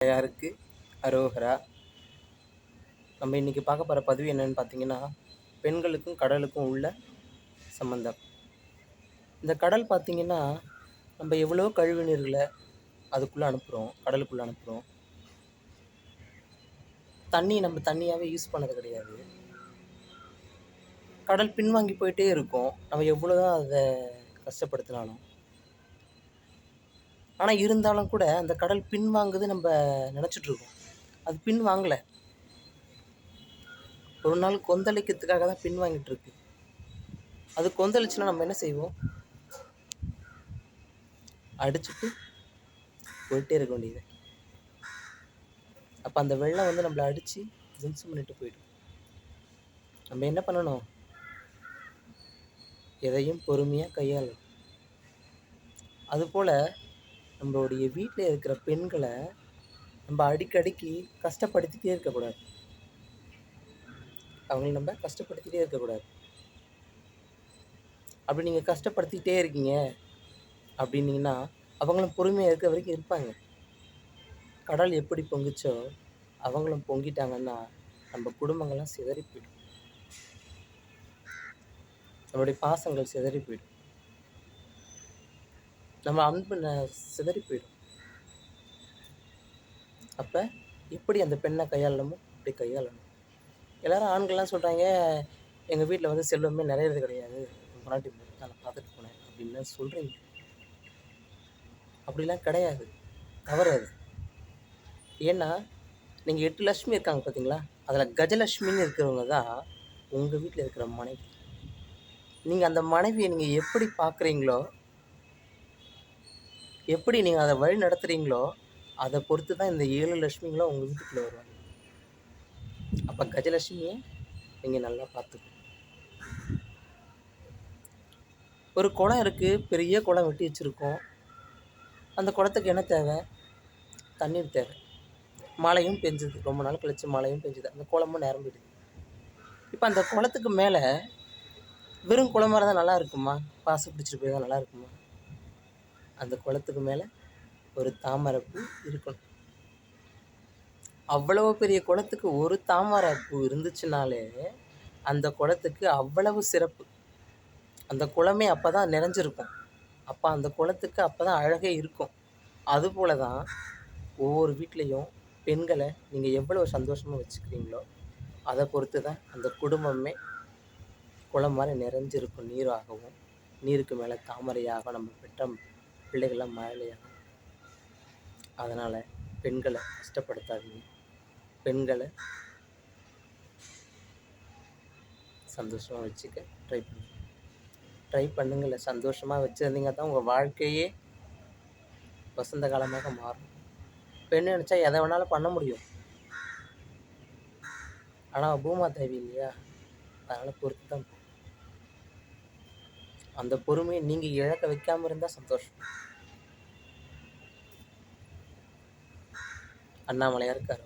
யாருக்கு அரோகரா. நம்ம இன்றைக்கி பார்க்க போகிற பதிவு என்னென்னு பார்த்தீங்கன்னா, பெண்களுக்கும் கடலுக்கும் உள்ள சம்பந்தம். இந்த கடல் பார்த்திங்கன்னா, நம்ம எவ்வளோ கழிவு நீர்களை அதுக்குள்ளே அனுப்புகிறோம், கடலுக்குள்ளே அனுப்புகிறோம். தண்ணி நம்ம தண்ணியாகவே யூஸ் பண்ணது கிடையாது. கடல் பின்வாங்கி போயிட்டே இருக்கும், நம்ம எவ்வளோ தான் அதை கஷ்டப்படுத்தினாலும். ஆனால் இருந்தாலும் கூட அந்த கடல் பின்வாங்குது நம்ம நினச்சிட்ருக்கோம். அது பின்வாங்கலை. ஒரு நாள் கொந்தளிக்கிறதுக்காக தான் பின்வாங்கிட்டு இருக்கு. அது கொந்தளிச்சுன்னா நம்ம என்ன செய்வோம்? அடிச்சுட்டு போயிட்டே இருக்க வேண்டியது. அப்போ அந்த வெள்ளம் வந்து நம்மளை அடித்து திம்சம் பண்ணிட்டு போயிடும். நம்ம என்ன பண்ணணும்? எதையும் பொறுமையாக கையாளணும். அதுபோல் நம்மளுடைய வீட்டில் இருக்கிற பெண்களை நம்ம அடிக்கடிக்கு கஷ்டப்படுத்திகிட்டே இருக்கக்கூடாது. அவங்கள நம்ம கஷ்டப்படுத்திகிட்டே இருக்கக்கூடாது. அப்படி நீங்கள் கஷ்டப்படுத்திக்கிட்டே இருக்கீங்க அப்படின்னீங்கன்னா, அவங்களும் பொறுமையாக இருக்க வரைக்கும் இருப்பாங்க. கடல் எப்படி பொங்குச்சோ அவங்களும் பொங்கிட்டாங்கன்னா நம்ம குடும்பங்கள்லாம் சிதறி போயிடும். நம்மளுடைய பாசங்கள் சிதறி போயிடும். நம்ம அன்பு சிதறி போயிடும். அப்போ எப்படி அந்த பெண்ணை கையாளணுமோ அப்படி கையாளணும். எல்லோரும் ஆண்கள்லாம் சொல்கிறாங்க, எங்கள் வீட்டில் வந்து செல்வமே நிறையறது கிடையாது, முன்னாடி நான் பார்த்துட்டு போனேன் அப்படின்லாம் சொல்கிறீங்க. அப்படிலாம் கிடையாது, தவறு அது. ஏன்னா நீங்கள் 8 லட்சுமி இருக்காங்க பார்த்தீங்களா, அதில் கஜலட்சுமின்னு இருக்கிறவங்க தான் உங்கள் வீட்டில் இருக்கிற மனைவி. நீங்கள் அந்த மனைவியை நீங்கள் எப்படி பார்க்குறீங்களோ, எப்படி நீங்கள் அதை வழி நடத்துகிறீங்களோ அதை பொறுத்து தான் இந்த 7 லட்சுமிகளும் உங்கள் வீட்டுக்குள்ளே வருவாங்க. அப்போ கஜலட்சுமியை நீங்கள் நல்லா பார்த்துக்கணும். ஒரு குளம் இருக்குது, பெரிய குளம் வெட்டி வச்சுருக்கோம். அந்த குளத்துக்கு என்ன தேவை? தண்ணீர் தேவை. மழையும் பெஞ்சுது, ரொம்ப நாள் கழிச்சு மழையும் பெஞ்சுது, அந்த குளமும் நிரம்பிடுது. இப்போ அந்த குளத்துக்கு மேலே வெறும் குளமாக இருந்தால் நல்லா இருக்குமா? பாசு பிடிச்சிட்டு போய் தான் நல்லா இருக்குமா? அந்த குளத்துக்கு மேலே ஒரு தாமரைப்பூ இருக்கணும். அவ்வளவு பெரிய குளத்துக்கு ஒரு தாமரைப்பூ இருந்துச்சுனாலே அந்த குளத்துக்கு அவ்வளவு சிறப்பு. அந்த குளமே அப்போ தான் நிறைஞ்சிருக்கும். அப்போ அந்த குளத்துக்கு அப்போ தான் அழகே இருக்கும். அதுபோல தான் ஒவ்வொரு வீட்லேயும் பெண்களை நீங்கள் எவ்வளோ சந்தோஷமாக வச்சுக்கிறீங்களோ அதை பொறுத்து தான் அந்த குடும்பமே குளம் மாதிரி நிறைஞ்சிருக்கும் நீராகவும். நீருக்கு மேலே தாமரையாக நம்ம பெற்ற பிள்ளைகள்லாம் மழலையாகும். அதனால் பெண்களை கஷ்டப்படுத்தாதீங்க. பெண்களை சந்தோஷமாக வச்சுக்க ட்ரை பண்ணுங்கள. சந்தோஷமாக வச்சுருந்தீங்க தான் உங்கள் வாழ்க்கையே வசந்த காலமாக மாறும். பெண் நினச்சா எதை வேணாலும் பண்ண முடியும். ஆனால் பூமா தேவி இல்லையா, அதனால் பொறுத்து தான். அந்த பொறுமையை நீங்கள் இழக்க வைக்காமல் இருந்தால் சந்தோஷம். அண்ணாமலையார் இருக்கார்.